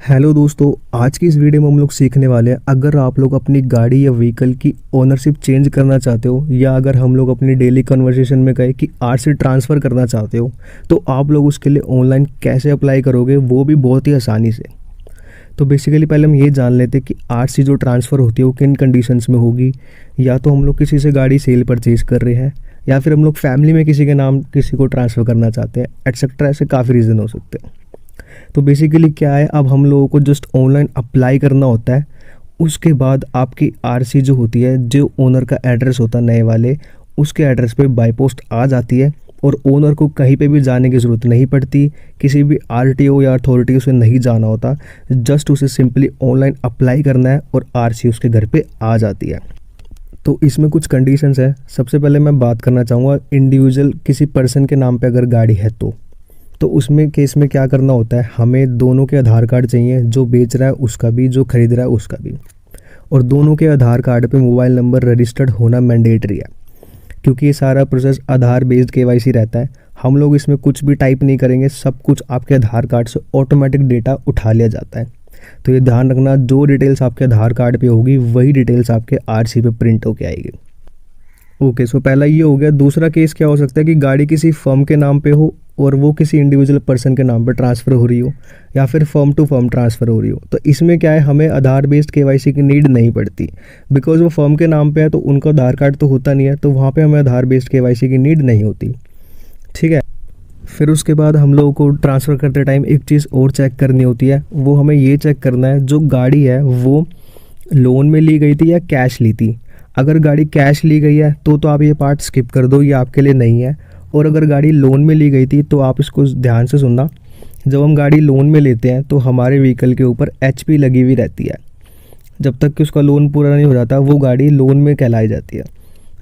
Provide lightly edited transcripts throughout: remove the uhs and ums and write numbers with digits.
Hello दोस्तों, आज की इस वीडियो में हम लोग सीखने वाले हैं। अगर आप लोग अपनी गाड़ी या व्हीकल की ओनरशिप चेंज करना चाहते हो या अगर हम लोग अपनी डेली कन्वर्सेशन में कहे कि आरसी ट्रांसफ़र करना चाहते हो तो आप लोग उसके लिए ऑनलाइन कैसे अप्लाई करोगे, वो भी बहुत ही आसानी से। तो बेसिकली पहले हम ये जान लेते हैं कि आरसी जो ट्रांसफ़र होती है वो किन कंडीशंस में होगी। या तो हम लोग किसी से गाड़ी सेल परचेज़ कर रहे हैं या फिर हम लोग फैमिली में किसी के नाम किसी को ट्रांसफ़र करना चाहते हैं, एटसेट्रा। ऐसे काफ़ी रीज़न हो सकते हैं। तो बेसिकली क्या है, अब हम लोगों को जस्ट ऑनलाइन अप्लाई करना होता है। उसके बाद आपकी आरसी जो होती है, जो ओनर का एड्रेस होता है नए वाले, उसके एड्रेस पे बाय पोस्ट आ जाती है और ओनर को कहीं पे भी जाने की ज़रूरत नहीं पड़ती। किसी भी आरटीओ या अथॉरिटी से नहीं जाना होता। जस्ट उसे सिंपली ऑनलाइन अप्लाई करना है और आरसी उसके घर पे आ जाती है। तो इसमें कुछ कंडीशंस है। सबसे पहले मैं बात करना चाहूँगा, इंडिविजुअल किसी पर्सन के नाम पे अगर गाड़ी है तो उसमें केस में क्या करना होता है, हमें दोनों के आधार कार्ड चाहिए, जो बेच रहा है उसका भी, जो खरीद रहा है उसका भी। और दोनों के आधार कार्ड पे मोबाइल नंबर रजिस्टर्ड होना मैंडेटरी है, क्योंकि ये सारा प्रोसेस आधार बेस्ड केवाईसी रहता है। हम लोग इसमें कुछ भी टाइप नहीं करेंगे, सब कुछ आपके आधार कार्ड से ऑटोमेटिक डेटा उठा लिया जाता है। तो ये ध्यान रखना, जो डिटेल्स आपके आधार कार्ड पे होगी वही डिटेल्स आपके आरसी पे प्रिंट होके आएगी। ओके, सो पहला ये हो गया। दूसरा केस क्या हो सकता है कि गाड़ी किसी फर्म के नाम पे हो और वो किसी इंडिविजुअल पर्सन के नाम पे ट्रांसफ़र हो रही हो या फिर फर्म टू फर्म ट्रांसफ़र हो रही हो। तो इसमें क्या है, हमें आधार बेस्ड केवाईसी की नीड नहीं पड़ती, बिकॉज वो फर्म के नाम पे है तो उनका आधार कार्ड तो होता नहीं है, तो वहाँ पे हमें आधार बेस्ड केवाईसी की नीड नहीं होती। ठीक है। फिर उसके बाद हम लोगों को ट्रांसफ़र करते टाइम एक चीज़ और चेक करनी होती है। वो हमें ये चेक करना है, जो गाड़ी है वो लोन में ली गई थी या कैश ली थी। अगर गाड़ी कैश ली गई है तो आप ये पार्ट स्किप कर दो, ये आपके लिए नहीं है। और अगर गाड़ी लोन में ली गई थी तो आप इसको ध्यान से सुनना। जब हम गाड़ी लोन में लेते हैं तो हमारे व्हीकल के ऊपर एचपी लगी हुई रहती है। जब तक कि उसका लोन पूरा नहीं हो जाता वो गाड़ी लोन में कहलाई जाती है।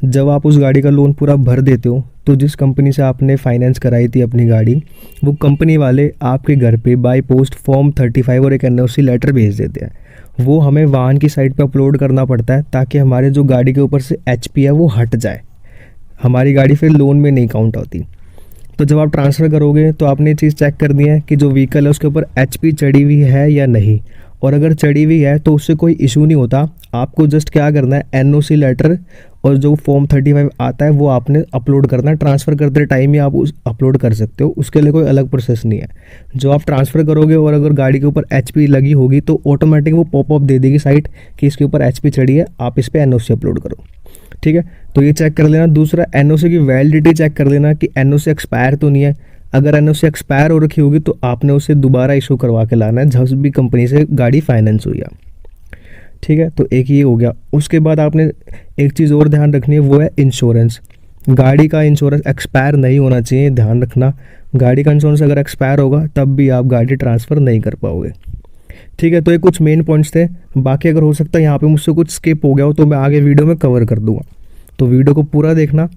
जब आप उस गाड़ी का लोन पूरा भर देते हो तो जिस कंपनी से आपने फाइनेंस कराई थी अपनी गाड़ी, वो कंपनी वाले आपके घर पे बाय पोस्ट फॉर्म 35 और एक एनओसी लेटर भेज देते हैं। वो हमें वाहन की साइट पे अपलोड करना पड़ता है ताकि हमारे जो गाड़ी के ऊपर से एचपी है वो हट जाए। हमारी गाड़ी फिर लोन में नहीं काउंट होती। तो जब आप ट्रांसफ़र करोगे तो आपने ये चीज़ चेक करनी है कि जो व्हीकल है उसके ऊपर एचपी चढ़ी हुई है या नहीं। और अगर चढ़ी हुई है तो उससे कोई इशू नहीं होता। आपको जस्ट क्या करना है, एनओसी लेटर और जो फॉर्म 35 आता है वो आपने अपलोड करना है। ट्रांसफ़र करते टाइम ही आप उस अपलोड कर सकते हो, उसके लिए कोई अलग प्रोसेस नहीं है। जो आप ट्रांसफ़र करोगे और अगर गाड़ी के ऊपर एचपी लगी होगी तो ऑटोमेटिक वो पॉपअप दे देगी साइट कि इसके ऊपर एचपी चढ़ी है, आप इस पर एनओसी अपलोड करो। ठीक है, तो ये चेक कर लेना। दूसरा, एनओसी की वैलिडिटी चेक कर लेना कि एनओसी एक्सपायर तो नहीं है। अगर एनओसी एक्सपायर हो रखी होगी तो आपने उसे दोबारा इशू करवा के लाना है जब भी कंपनी से गाड़ी फाइनेंस हुई है। ठीक है, तो एक ये हो गया। उसके बाद आपने एक चीज़ और ध्यान रखनी है, वो है इंश्योरेंस। गाड़ी का इंश्योरेंस एक्सपायर नहीं होना चाहिए, ध्यान रखना। गाड़ी का इंश्योरेंस अगर एक्सपायर होगा तब भी आप गाड़ी ट्रांसफ़र नहीं कर पाओगे। ठीक है, तो ये कुछ मेन पॉइंट्स थे। बाकी अगर हो सकता है यहाँ पे मुझसे कुछ स्किप हो गया हो तो मैं आगे वीडियो में कवर कर दूंगा, तो वीडियो को पूरा देखना।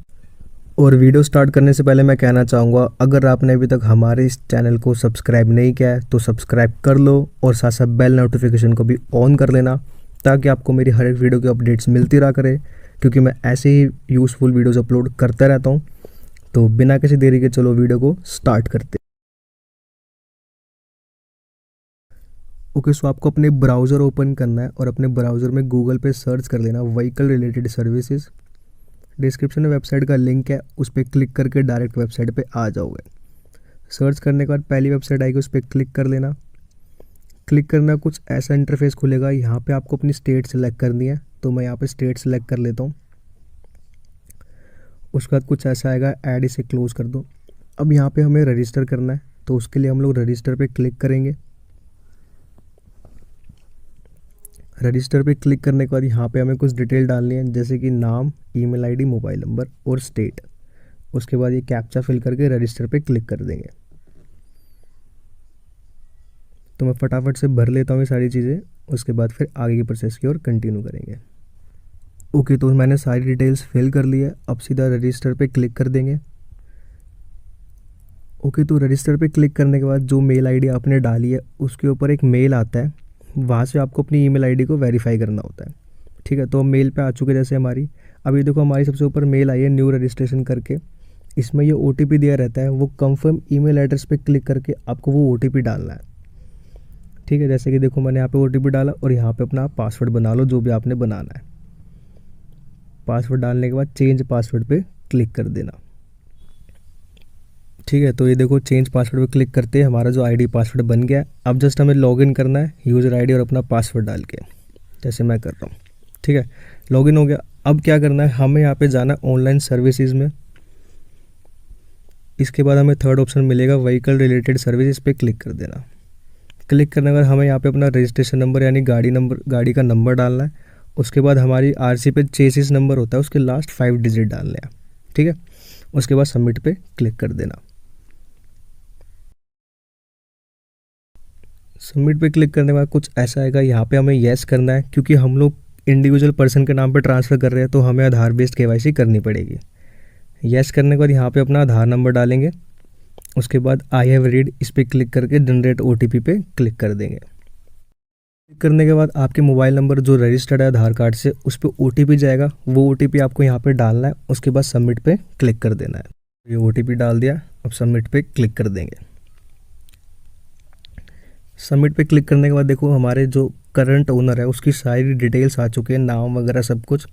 और वीडियो स्टार्ट करने से पहले मैं कहना चाहूँगा, अगर आपने अभी तक हमारे इस चैनल को सब्सक्राइब नहीं किया है तो सब्सक्राइब कर लो और साथ साथ बेल नोटिफिकेशन को भी ऑन कर लेना, ताकि आपको मेरी हर एक वीडियो की अपडेट्स मिलती रहा करे, क्योंकि मैं ऐसे ही यूज़फुल वीडियोज़ अपलोड करता रहता हूँ। तो बिना किसी देरी के चलो वीडियो को स्टार्ट करते। ओके, सो आपको अपने ब्राउज़र ओपन करना है और अपने ब्राउज़र में गूगल पे सर्च कर लेना व्हीकल रिलेटेड सर्विसेज। डिस्क्रिप्शन में वेबसाइट का लिंक है, उस पर क्लिक करके डायरेक्ट वेबसाइट पे आ जाओगे। सर्च करने के बाद पहली वेबसाइट आएगी, उस पर क्लिक कर लेना। क्लिक करना, कुछ ऐसा इंटरफेस खुलेगा। यहाँ पे आपको अपनी स्टेट सेलेक्ट करनी है, तो मैं यहाँ पे स्टेट सेलेक्ट कर लेता हूँ। उसके बाद कुछ ऐसा आएगा, ऐड, इसे क्लोज़ कर दो। अब यहाँ पे हमें रजिस्टर करना है, तो उसके लिए हम लोग रजिस्टर पे क्लिक करेंगे। रजिस्टर पे क्लिक करने के बाद यहाँ पे हमें कुछ डिटेल डालनी है, जैसे कि नाम, ईमेल आईडी, मोबाइल नंबर और स्टेट। उसके बाद ये कैप्चा फिल करके रजिस्टर पे क्लिक कर देंगे। तो मैं फटाफट से भर लेता हूँ ये सारी चीज़ें, उसके बाद फिर आगे की प्रोसेस की ओर कंटिन्यू करेंगे। ओके, तो मैंने सारी डिटेल्स फिल कर ली है। अब सीधा रजिस्टर पे क्लिक कर देंगे। ओके, तो रजिस्टर पे क्लिक करने के बाद जो मेल आईडी आपने डाली है उसके ऊपर एक मेल आता है, वहाँ से आपको अपनी ईमेल आईडी को वेरीफाई करना होता है। ठीक है, तो मेल पे आ चुके जैसे हमारी। अभी देखो हमारी सबसे ऊपर मेल आई है न्यू रजिस्ट्रेशन करके। इसमें ये ओटीपी दिया रहता है, वो कंफर्म ईमेल एड्रेस पे क्लिक करके आपको वो ओटीपी डालना है। ठीक है, जैसे कि देखो मैंने यहाँ पे OTP डाला और यहाँ पे अपना पासवर्ड बना लो जो भी आपने बनाना है। पासवर्ड डालने के बाद चेंज पासवर्ड पे क्लिक कर देना। ठीक है, तो ये देखो चेंज पासवर्ड पे क्लिक करते हैं हमारा जो आईडी पासवर्ड बन गया। अब जस्ट हमें लॉगिन करना है यूज़र आईडी और अपना पासवर्ड डाल के, जैसे मैं कर रहा हूँ। ठीक है, लॉगिन हो गया। अब क्या करना है, हमें यहाँ पे जाना ऑनलाइन सर्विसेज में। इसके बाद हमें थर्ड ऑप्शन मिलेगा व्हीकल रिलेटेड सर्विस, इस पर क्लिक कर देना। क्लिक करने के बाद हमें यहाँ पे अपना रजिस्ट्रेशन नंबर यानी गाड़ी का नंबर डालना है। उसके बाद हमारी आरसी पे चेसिस नंबर होता है, उसके लास्ट 5 डिजिट डालने हैं। ठीक है, उसके बाद सबमिट पे क्लिक कर देना। सबमिट पे क्लिक करने के बाद कुछ ऐसा आएगा, यहाँ पे हमें येस करना है क्योंकि हम लोग इंडिविजुअल पर्सन के नाम पे ट्रांसफ़र कर रहे हैं, तो हमें आधार बेस्ड केवाईसी करनी पड़ेगी। येस करने के बाद यहाँ पे अपना आधार नंबर डालेंगे। उसके बाद आई हैव रीड, इस पर क्लिक करके जनरेट OTP पे क्लिक कर देंगे। क्लिक करने के बाद आपके मोबाइल नंबर जो रजिस्टर्ड है आधार कार्ड से, उस पर OTP जाएगा। वो OTP आपको यहाँ पे डालना है। उसके बाद सबमिट पे क्लिक कर देना है। ये OTP डाल दिया, अब सबमिट पे क्लिक कर देंगे। सबमिट पे क्लिक करने के बाद देखो हमारे जो करंट ओनर है उसकी सारी डिटेल्स आ चुके हैं, नाम वगैरह सब कुछ।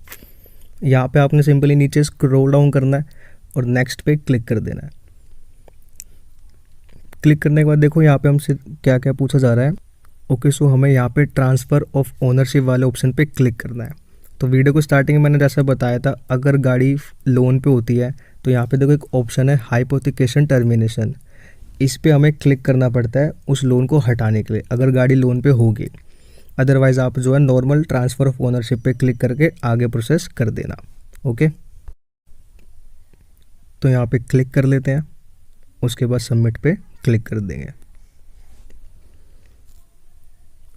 यहाँ पे आपने सिंपली नीचे स्क्रॉल डाउन करना है और नेक्स्ट पे क्लिक कर देना है। क्लिक करने के बाद देखो यहाँ पे हमसे क्या क्या पूछा जा रहा है। ओके, सो हमें यहाँ पे ट्रांसफ़र ऑफ ओनरशिप वाले ऑप्शन पे क्लिक करना है। तो वीडियो को स्टार्टिंग में मैंने जैसा बताया था, अगर गाड़ी लोन पे होती है तो यहाँ पे देखो एक ऑप्शन है हाइपोथिकेशन टर्मिनेशन, इस पे हमें क्लिक करना पड़ता है उस लोन को हटाने के लिए, अगर गाड़ी लोन पे होगी। अदरवाइज़ आप जो है नॉर्मल ट्रांसफ़र ऑफ ओनरशिप पे क्लिक करके आगे प्रोसेस कर देना। ओके, तो यहाँ पे क्लिक कर लेते हैं। उसके बाद सबमिट पे क्लिक कर देंगे।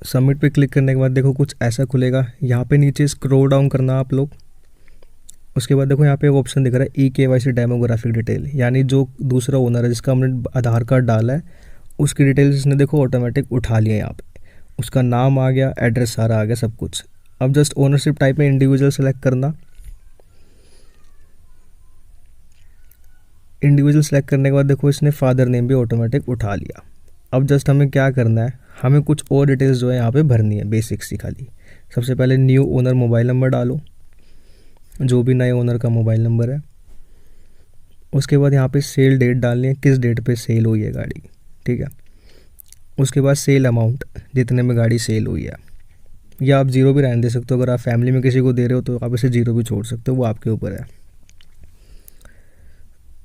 सबमिट पे क्लिक करने के बाद देखो कुछ ऐसा खुलेगा। यहाँ पे नीचे स्क्रॉल डाउन करना आप लोग। उसके बाद देखो यहाँ पे एक ऑप्शन दिख रहा है eKYC डेमोग्राफिक डिटेल, यानी जो दूसरा ओनर है जिसका हमने आधार कार्ड डाला है उसकी डिटेल्स इसने देखो ऑटोमेटिक उठा लिया। यहाँ पे उसका नाम आ गया, एड्रेस सारा आ गया, सब कुछ। अब जस्ट ओनरशिप टाइप में इंडिविजुअल सेलेक्ट करना। इंडिविजुअल सेलेक्ट करने के बाद देखो इसने फादर नेम भी ऑटोमेटिक उठा लिया। अब जस्ट हमें क्या करना है, हमें कुछ और डिटेल्स जो है यहाँ पे भरनी है, बेसिक्स ही खाली। सबसे पहले न्यू ओनर मोबाइल नंबर डालो, जो भी नए ओनर का मोबाइल नंबर है। उसके बाद यहाँ पे सेल डेट डालनी है, किस डेट पे सेल हुई है गाड़ी। ठीक है, उसके बाद सेल अमाउंट, जितने में गाड़ी सेल हुई है, या आप जीरो भी रहने दे सकते हो। अगर आप फैमिली में किसी को दे रहे हो तो आप इसे जीरो भी छोड़ सकते हो, वो आपके ऊपर है।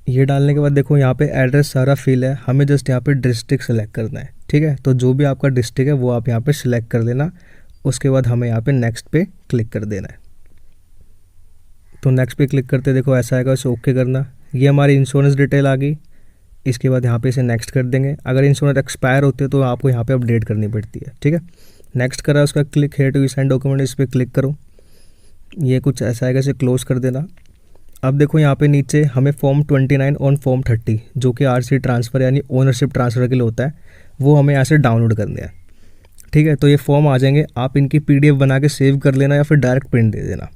ये डालने के बाद देखो यहाँ पे एड्रेस सारा फिल है, हमें जस्ट यहाँ पे डिस्ट्रिक्ट सेलेक्ट करना है। ठीक है, तो जो भी आपका डिस्ट्रिक्ट है वो आप यहाँ पे सिलेक्ट कर लेना। उसके बाद हमें यहाँ पे नेक्स्ट पे क्लिक कर देना है। तो नेक्स्ट पे क्लिक करते देखो ऐसा आएगा, इसे ओके करना। ये हमारी इंश्योरेंस डिटेल आ गई। इसके बाद यहाँ पे इसे नेक्स्ट कर देंगे। अगर इंश्योरेंस एक्सपायर होते हैं तो आपको यहाँ पे अपडेट करनी पड़ती है। ठीक है, नेक्स्ट करा, उसका click here to sign document, इस पर क्लिक करो। ये कुछ ऐसा आएगा, इसे क्लोज कर देना। अब देखो यहाँ पे नीचे हमें फॉर्म 29 और फॉर्म 30 जो कि आरसी ट्रांसफ़र यानी ओनरशिप ट्रांसफ़र के लिए होता है, वो हमें यहाँ से डाउनलोड करने हैं। ठीक है, तो ये फॉर्म आ जाएंगे, आप इनकी PDF बना के सेव कर लेना या फिर डायरेक्ट प्रिंट दे देना।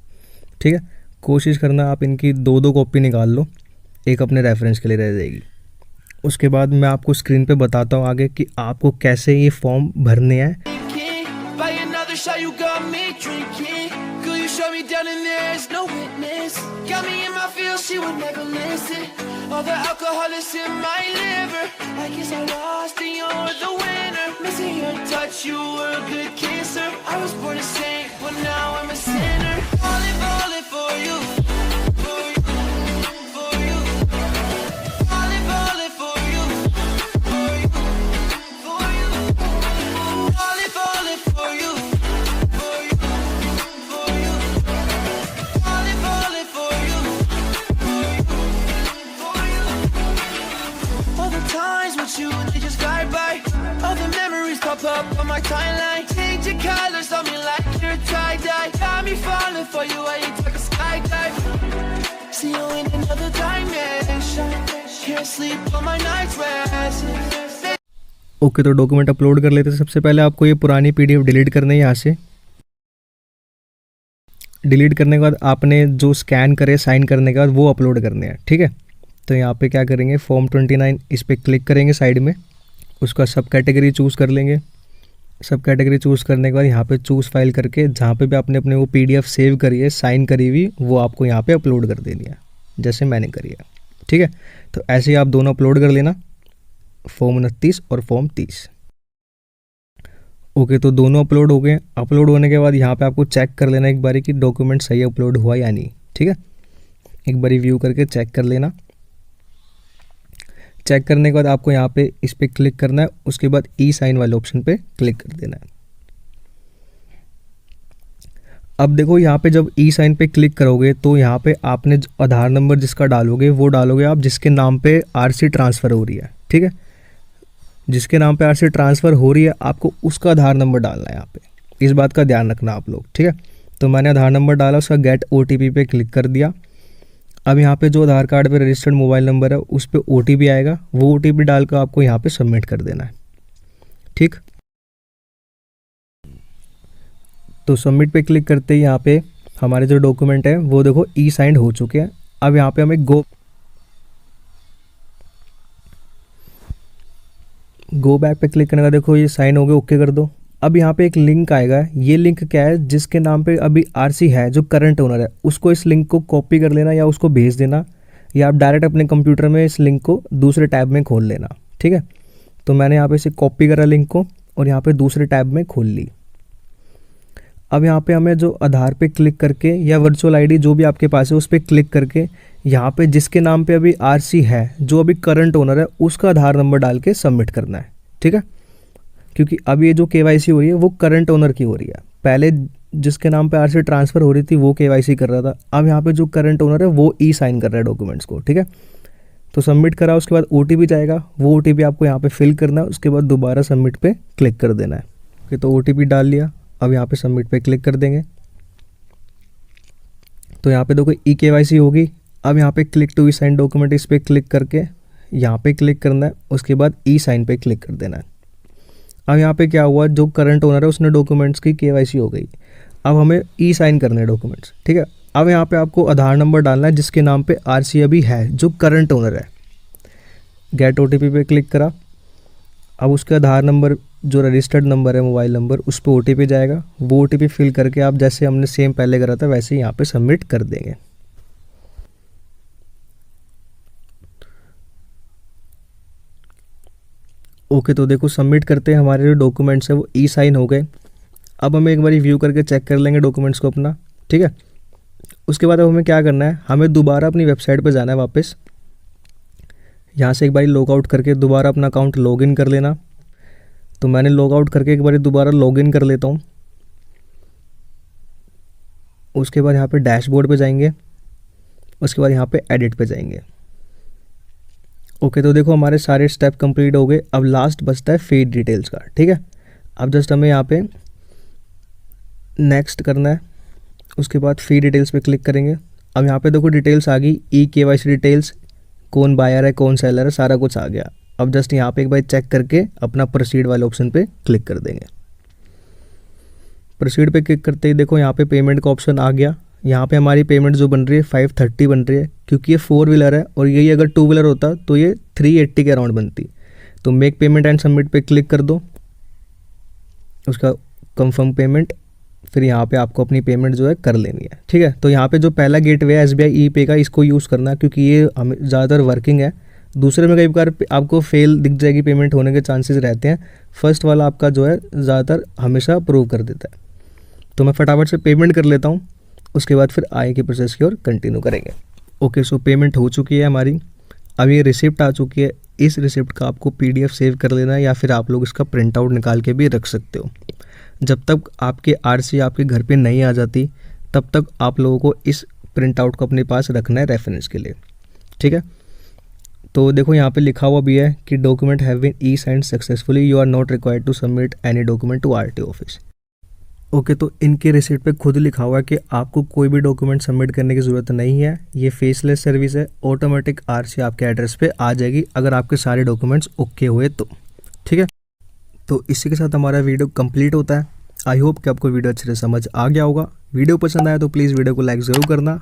ठीक है, कोशिश करना आप इनकी 2-2 कॉपी निकाल लो, एक अपने रेफरेंस के लिए रह जाएगी। उसके बाद मैं आपको स्क्रीन पे बताता हूँ आगे कि आपको कैसे ये फॉर्म भरने हैं। Up on my timeline, change your colors on me like you're tie-dye. Got me falling for you, I ain't talking skydive. See you in another dimension, can't sleep on my nights rest. Okay, तो document upload कर लेते हैं। सबसे पहले आपको ये पुरानी PDF delete करनी है। यहाँ से डिलीट करने के बाद आपने जो स्कैन करे साइन करने के बाद वो अपलोड करने हैं। ठीक है, तो यहाँ पे क्या करेंगे, फॉर्म 29 इस पर क्लिक करेंगे साइड में, उसका सब कैटेगरी चूज़ कर लेंगे। सब कैटेगरी चूज़ करने के बाद यहाँ पे चूज़ फाइल करके जहाँ पे भी आपने अपने वो PDF सेव करी है, साइन करी हुई, वो आपको यहाँ पे अपलोड कर देनी है, जैसे मैंने करी है। ठीक है, तो ऐसे ही आप दोनों अपलोड कर लेना, फॉर्म 29 और फॉर्म 30। ओके, तो दोनों अपलोड हो गए। अपलोड होने के बाद यहाँ पे आपको चेक कर लेना एक बारी कि डॉक्यूमेंट सही अपलोड हुआ या नहीं। ठीक है, एक बारी व्यू करके चेक कर लेना। चेक करने के बाद आपको यहाँ पे इस पर क्लिक करना है, उसके बाद ई साइन वाले ऑप्शन पे क्लिक कर देना है। अब देखो यहाँ पे जब ई साइन पे क्लिक करोगे तो यहाँ पे आपने आधार नंबर जिसका डालोगे वो डालोगे आप जिसके नाम पे RC ट्रांसफ़र हो रही है। ठीक है, जिसके नाम पे RC ट्रांसफ़र हो रही है आपको उसका आधार नंबर डालना है यहाँ पे, इस बात का ध्यान रखना आप लोग। ठीक है, तो मैंने आधार नंबर डाला, उसका गेट OTP पे क्लिक कर दिया। अब यहाँ पे जो आधार कार्ड पे रजिस्टर्ड मोबाइल नंबर है उस पर OTP आएगा, वो OTP डालकर आपको यहाँ पे सबमिट कर देना है। ठीक, तो सबमिट पे क्लिक करते ही यहाँ पे हमारे जो डॉक्यूमेंट है वो देखो ई साइंड हो चुके हैं। अब यहाँ पे हमें गो बैक पे क्लिक करने का, देखो ये साइन हो गए, ओके कर दो। अब यहाँ पे एक लिंक आएगा, ये लिंक क्या है, जिसके नाम पे अभी RC है, जो करंट ओनर है, उसको इस लिंक को कॉपी कर लेना या उसको भेज देना, या आप डायरेक्ट अपने कंप्यूटर में इस लिंक को दूसरे टैब में खोल लेना। ठीक है, तो मैंने यहाँ पे इसे कॉपी करा लिंक को और यहाँ पे दूसरे टैब में खोल ली। अब यहाँ पे हमें जो आधार पे क्लिक करके या वर्चुअल ID जो भी आपके पास है उस पर क्लिक करके यहाँ पे जिसके नाम पे अभी RC है, जो अभी करंट ओनर है, उसका आधार नंबर डाल के सबमिट करना है। ठीक है, क्योंकि अब ये जो KYC हो रही है वो करंट ओनर की हो रही है। पहले जिसके नाम पे RC ट्रांसफ़र हो रही थी वो KYC कर रहा था, अब यहाँ पे जो करंट ओनर है वो ई साइन कर रहा है डॉक्यूमेंट्स को। ठीक है, तो सबमिट करा, उसके बाद OTP जाएगा, वो OTP आपको यहाँ पे फिल करना है, उसके बाद दोबारा सबमिट पे क्लिक कर देना है। ओके, तो OTP डाल लिया, अब यहाँ पे सबमिट पे क्लिक कर देंगे तो यहाँ पे देखो KYC होगी। अब यहाँ पे click to e sign document, इस पर क्लिक करके यहाँ पे क्लिक करना है, उसके बाद ई साइन पे क्लिक कर देना है। अब यहाँ पे क्या हुआ, जो करंट ओनर है उसने डॉक्यूमेंट्स की KYC हो गई, अब हमें ई साइन करने हैं डॉक्यूमेंट्स। ठीक है, अब यहाँ पे आपको आधार नंबर डालना है जिसके नाम पे RC अभी है, जो करंट ओनर है। गेट OTP पे क्लिक करा, अब उसके आधार नंबर जो रजिस्टर्ड नंबर है मोबाइल नंबर, उस पर OTP जाएगा, वो OTP फिल करके आप जैसे हमने सेम पहले करा था वैसे ही यहाँ पे सबमिट कर देंगे। ओके, तो देखो सबमिट करते हैं, हमारे जो डॉक्यूमेंट्स है वो ई साइन हो गए। अब हमें एक बार व्यू करके चेक कर लेंगे डॉक्यूमेंट्स को अपना। ठीक है, उसके बाद अब हमें क्या करना है, हमें दोबारा अपनी वेबसाइट पे जाना है वापस। यहाँ से एक बार लॉग आउट करके दोबारा अपना अकाउंट लॉगिन कर लेना। तो मैंने लॉग आउट करके एक बार दोबारा लॉगिन कर लेता हूँ। उसके बाद यहाँ पे डैशबोर्ड पे जाएंगे, उसके बाद यहाँ पे एडिट पे जाएंगे। ओके, तो देखो हमारे सारे स्टेप कंप्लीट हो गए। अब लास्ट बचता है फीड डिटेल्स का। ठीक है, अब जस्ट हमें यहाँ पे नेक्स्ट करना है, उसके बाद फीड डिटेल्स पे क्लिक करेंगे। अब यहाँ पे देखो डिटेल्स आ गई, KYC डिटेल्स, कौन बायर है कौन सेलर है, सारा कुछ आ गया। अब जस्ट यहाँ पे एक बार चेक करके अपना प्रोसीड वाले ऑप्शन पे क्लिक कर देंगे। प्रोसीड पे क्लिक करते ही देखो यहाँ पे पेमेंट का ऑप्शन आ गया। यहाँ पे हमारी पेमेंट जो बन रही है 530 बन रही है, क्योंकि ये 4 व्हीलर है और यही अगर 2 व्हीलर होता तो ये 380 के अराउंड बनती। तो मेक पेमेंट एंड सबमिट पे क्लिक कर दो, उसका कंफर्म पेमेंट, फिर यहाँ पे आपको अपनी पेमेंट जो है कर लेनी है। ठीक है, तो यहाँ पे जो पहला गेटवे है SBI ई-पे का, इसको यूज़ करना क्योंकि ये हमें ज़्यादातर वर्किंग है। दूसरे में कई बार आपको फेल दिख जाएगी, पेमेंट होने के चांसेस रहते हैं। फर्स्ट वाला आपका जो है ज़्यादातर हमेशा अप्रूव कर देता है। तो मैं फटाफट से पेमेंट कर लेता हूँ, उसके बाद फिर आगे की प्रोसेस की ओर कंटिन्यू करेंगे। ओके, सो पेमेंट हो चुकी है हमारी। अब ये रिसिप्ट आ चुकी है। इस रिसिप्ट का आपको PDF सेव कर लेना है या फिर आप लोग इसका प्रिंट आउट निकाल के भी रख सकते हो। जब तक आपके RC आपके घर पे नहीं आ जाती तब तक आप लोगों को इस प्रिंट आउट को अपने पास रखना है रेफरेंस के लिए। ठीक है, तो देखो यहाँ पे लिखा हुआ भी है कि document have been e signed successfully, you are not required to submit any document to RTO office. Okay, तो इनके रिसिप्ट पे खुद लिखा हुआ है कि आपको कोई भी डॉक्यूमेंट सबमिट करने की ज़रूरत नहीं है। ये फेसलेस सर्विस है, ऑटोमेटिक RC आपके एड्रेस पे आ जाएगी अगर आपके सारे डॉक्यूमेंट्स ओके हुए तो। ठीक है, तो इसी के साथ हमारा वीडियो कंप्लीट होता है। आई होप कि आपको वीडियो अच्छे से समझ आ गया होगा। वीडियो पसंद आया तो प्लीज़ वीडियो को लाइक ज़रूर करना।